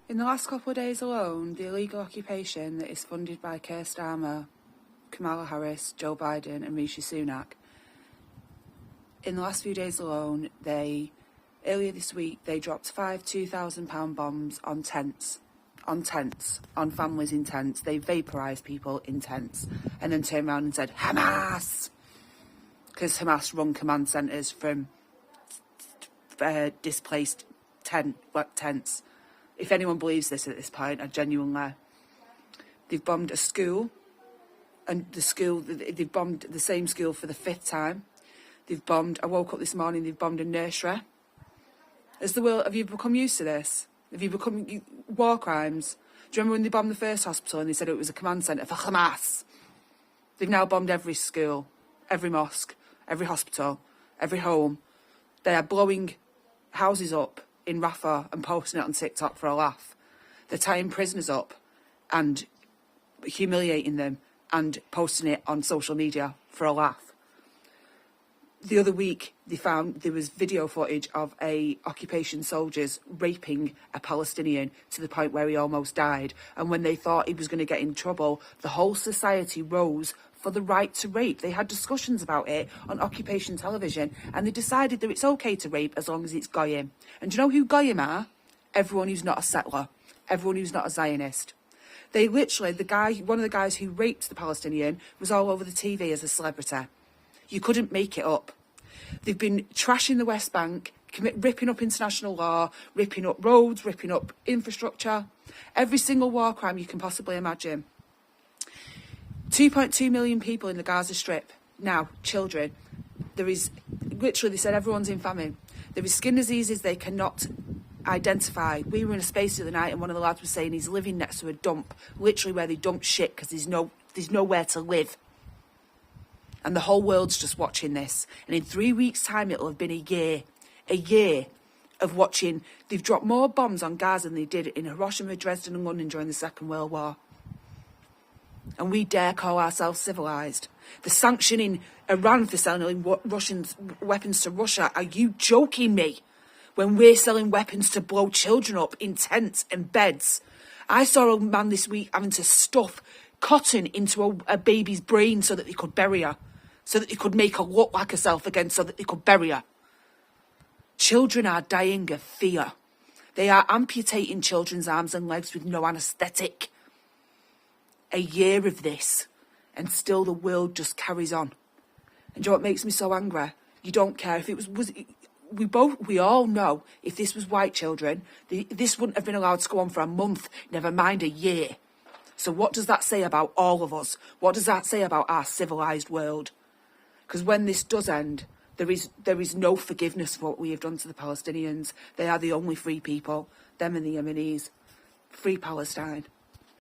In the last couple of days alone, the illegal occupation that is funded by Keir Starmer, Kamala Harris, Joe Biden and Rishi Sunak, in the last few days alone, earlier this week, they dropped 5 £2,000 bombs on tents, on families in tents. They vaporised people in tents and then turned around and said, Hamas! Because Hamas run command centres from displaced tents. If anyone believes this at this point, I genuinely... They've bombed a school, and they've bombed the same school for the 5th time. I woke up this morning, they've bombed a nursery. Have you become used to this? Have you become war crimes? Do you remember when they bombed the first hospital and they said it was a command centre for Hamas? They've now bombed every school, every mosque, every hospital, every home. They are blowing houses up in Rafah and posting it on TikTok for a laugh. They're tying prisoners up and humiliating them and posting it on social media for a laugh. The other week, they found there was video footage of occupation soldiers raping a Palestinian to the point where he almost died. And when they thought he was going to get in trouble, the whole society rose for the right to rape. They had discussions about it on occupation television, and they decided that it's okay to rape as long as it's goyim. And do you know who goyim are? Everyone who's not a settler, everyone who's not a Zionist. They literally, one of the guys who raped the Palestinian was all over the TV as a celebrity. You couldn't make it up. They've been trashing the West Bank, ripping up international law, ripping up roads, ripping up infrastructure. Every single war crime you can possibly imagine. 2.2 million people in the Gaza Strip. Now, children. There is, literally, they said everyone's in famine. There is skin diseases they cannot identify. We were in a space the other night and one of the lads was saying he's living next to a dump, literally where they dump shit because there's nowhere to live. And the whole world's just watching this. And in 3 weeks' time, it'll have been a year of watching. They've dropped more bombs on Gaza than they did in Hiroshima, Dresden and London during the Second World War. And we dare call ourselves civilised. They're sanctioning Iran for selling Russian weapons to Russia. Are you joking me? When we're selling weapons to blow children up in tents and beds. I saw a man this week having to stuff cotton into a baby's brain so that they could bury her. So that they could make her look like herself again so that they could bury her. Children are dying of fear. They are amputating children's arms and legs with no anaesthetic. A year of this, and still the world just carries on. And do you know what makes me so angry? You don't care if it was we all know if this was white children, this wouldn't have been allowed to go on for a month, never mind a year. So what does that say about all of us? What does that say about our civilised world? Because when this does end, there is no forgiveness for what we have done to the Palestinians. They are the only free people, them and the Yemenis. Free Palestine.